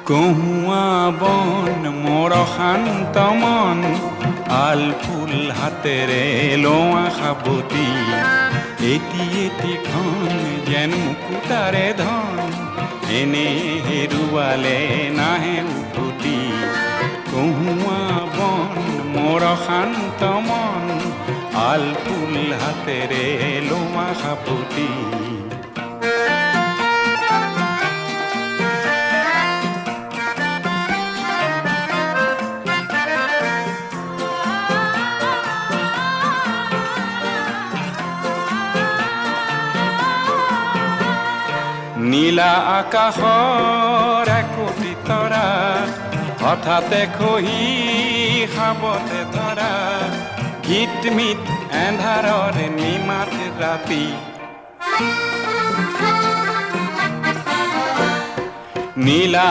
কহুয়া বন মোৰ শান্ত মন আল ফুল হাতেৰে লোৱা সাবতি এটি এটিখন যেন মুকুতাৰে ধন এনে হেৰুৱালে নাহে উভতি কহুয়া বন মোৰ শান্ত মন আল ফুল হাতেৰে লোৱা সাবতি নীলা আকাশৰ একোটি তৰা হঠাতে খহি সাবতে ধৰা গীতমিত এন্ধাৰৰ নিমাত ৰাতি নীলা